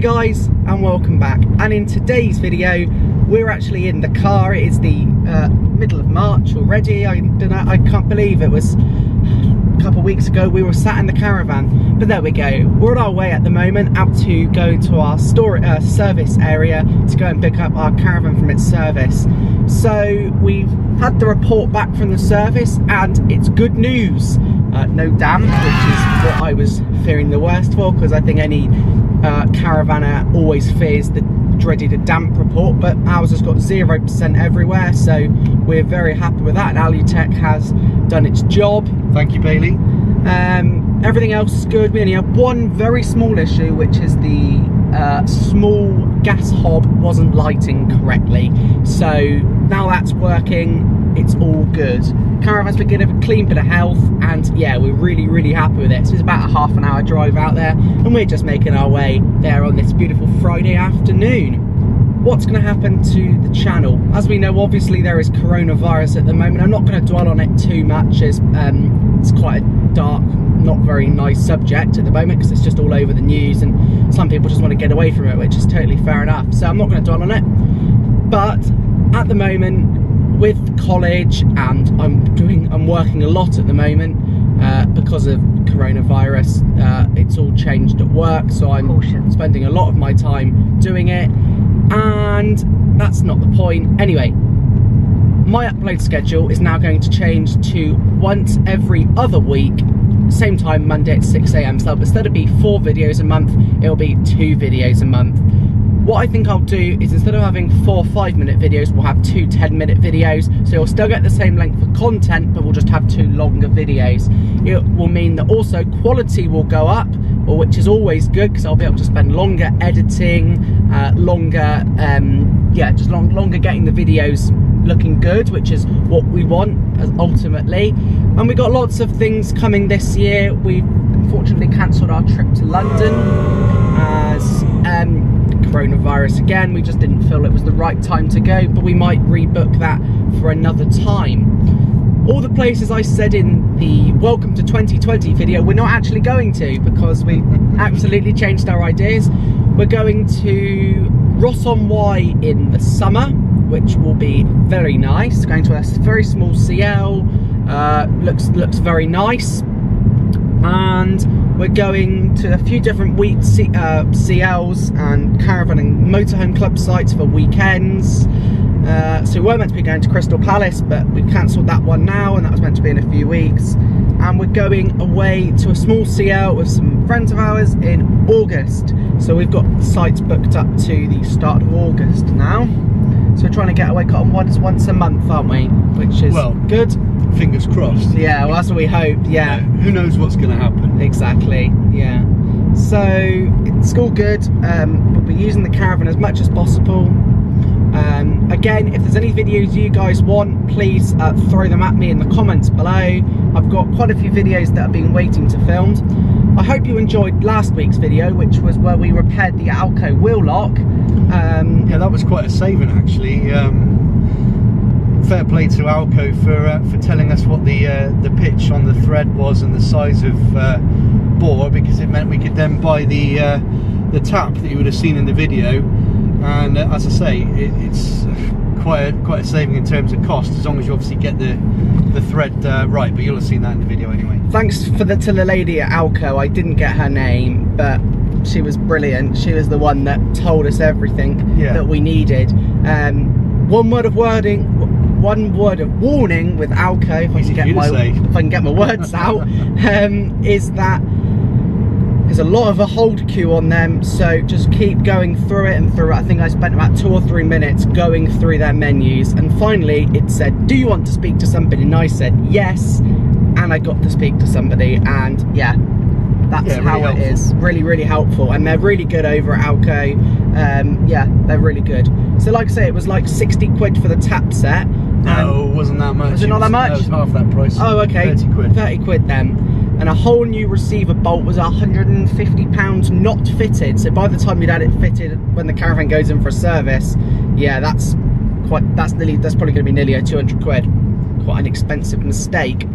guys, and welcome back. And in today's video we're actually in the car. It is the middle of March already. I can't believe it was a couple of weeks ago we were sat in the caravan, but there we go. We're on our way at the moment out to go to our service area to go and pick up our caravan from its service. So we've had the report back from the service and it's good news. No damp, which is what I was fearing the worst for, because I think any caravanner always fears the dreaded damp report, but ours has got 0% everywhere, so we're very happy with that. Alutech has done its job. Thank you, Bailey. Everything else is good. We only have one very small issue, which is the small gas hob wasn't lighting correctly, so now that's working. It's all good. Caravan's been getting a clean bit of health, and yeah, we're really happy with it. So it's about a half an hour drive out there, and we're just making our way there on this beautiful Friday afternoon. What's going to happen to the channel? As we know, obviously there is coronavirus at the moment. I'm not going to dwell on it too much, as it's quite a dark, not very nice subject at the moment, because it's just all over the news and some people just want to get away from it, which is totally fair enough. So I'm not going to dwell on it. But at the moment, with college, and I'm working a lot at the moment because of coronavirus. It's all changed at work, so I'm spending a lot of my time doing it, and that's not the point. Anyway, my upload schedule is now going to change to once every other week, same time, Monday at 6 AM. So instead of being 4 videos a month, it'll be 2 videos a month. What I think I'll do is, instead of having 4 5-minute videos, we'll have 2 10-minute videos. So you'll still get the same length of content, but we'll just have 2 longer videos. It will mean that also quality will go up, which is always good, because I'll be able to spend longer editing, longer getting the videos looking good, which is what we want ultimately. And we got lots of things coming this year. We unfortunately cancelled our trip to London as coronavirus again. We just didn't feel it was the right time to go, but we might rebook that for another time. All the places I said in the Welcome to 2020 video, we're not actually going to, because we absolutely changed our ideas. We're going to Ross-on-Wye in the summer, which will be very nice. Going to a very small CL, looks very nice. And we're going to a few different CLs and caravan and motorhome club sites for weekends. So we were meant to be going to Crystal Palace, but we've cancelled that one now, and that was meant to be in a few weeks. And we're going away to a small CL with some friends of ours in August. So we've got sites booked up to the start of August now. So we're trying to get away once a month, aren't we? Which is good. Fingers crossed. Yeah, well, that's what we hope. Yeah. Who knows what's going to happen? Exactly. Yeah. So it's all good. We'll be using the caravan as much as possible. Again, if there's any videos you guys want, please throw them at me in the comments below. I've got quite a few videos that have been waiting to film. I hope you enjoyed last week's video, which was where we repaired the Alko wheel lock. Yeah, that was quite a saving actually. Fair play to Alko for telling us what the pitch on the thread was and the size of bore, because it meant we could then buy the tap that you would have seen in the video. And as I say, it's quite a saving in terms of cost, as long as you obviously get the thread right. But you'll have seen that in the video anyway. Thanks to the lady at Alko. I didn't get her name, but she was brilliant. She was the one that told us everything that we needed. One word of warning with Alko, if I can get my words out, is that there's a lot of a hold queue on them, so just keep going through it and through it. I think I spent about 2 or 3 minutes going through their menus, and finally it said, do you want to speak to somebody? And I said yes, and I got to speak to somebody, and yeah, that's how it is. Really helpful, and they're really good over at Alko. Yeah, they're really good. So like I say, it was like 60 quid for the tap set. No, it wasn't that much. Was it not that much? It was half that price. Oh, okay. 30 quid. 30 quid then. And a whole new receiver bolt was £150 not fitted. So by the time you'd had it fitted, when the caravan goes in for a service, yeah, that's probably going to be nearly 200 quid. Quite an expensive mistake.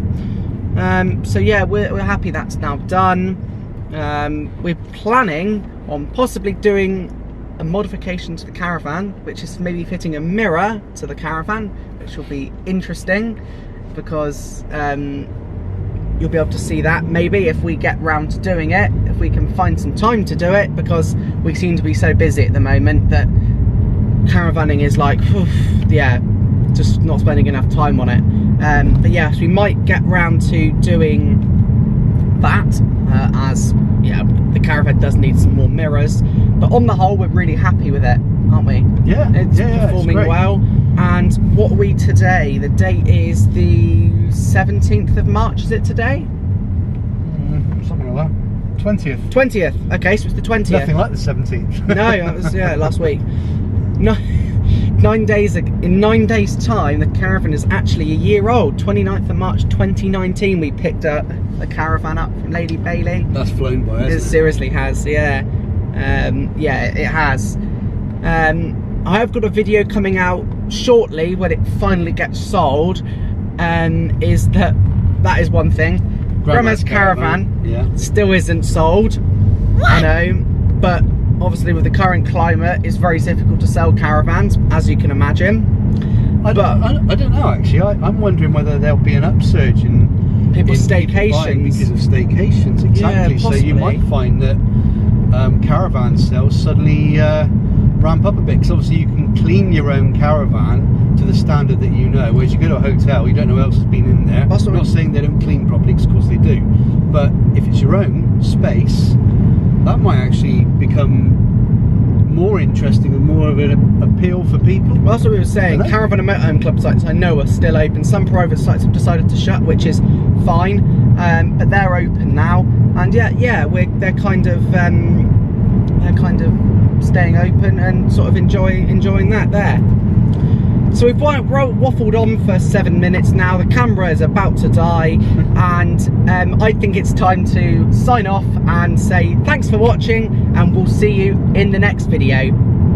So yeah, we're happy that's now done. We're planning on possibly doing a modification to the Caravan, which is maybe fitting a mirror to the Caravan, which will be interesting because you'll be able to see that maybe if we get round to doing it, if we can find some time to do it, because we seem to be so busy at the moment that caravanning is like, yeah, just not spending enough time on it. But yeah, so we might get round to doing that, as yeah, the Caravan does need some more mirrors, but on the whole we're really happy with it, aren't we? Yeah, it's performing it's well. And what are we today? The date is the 17th of March, is it today? Something like that. 20th. Okay, so it's the 20th. Nothing like the 17th. No, that was last week. No, 9 days. In 9 days' time, the Caravan is actually a year old. 29th of March 2019, we picked up the Caravan up from Lady Bailey. That's flown by, hasn't it? It seriously has, yeah. Yeah, it has. I have got a video coming out shortly when it finally gets sold. Is that is one thing. Grandma's Caravan still isn't sold. I know, but obviously with the current climate, it's very difficult to sell caravans, as you can imagine. I don't know actually. I'm wondering whether there'll be an upsurge in people's staycations because of staycations. Exactly. Yeah, so you might find that caravan sales suddenly ramp up a bit, because obviously you can clean your own caravan to the standard that you know, whereas you go to a hotel, you don't know who else has been in there. I'm not saying they don't clean properly, because of course they do, but if it's your own space, that might actually become more interesting and more of an appeal for people. Well, that's what we were saying. Caravan and motorhome club sites I know are still open. Some private sites have decided to shut, which is fine, but they're open now. And yeah, they're kind of staying open and sort of enjoying that there. So we've waffled on for 7 minutes now. The camera is about to die, and I think it's time to sign off and say thanks for watching, and we'll see you in the next video.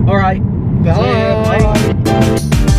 All right, bye.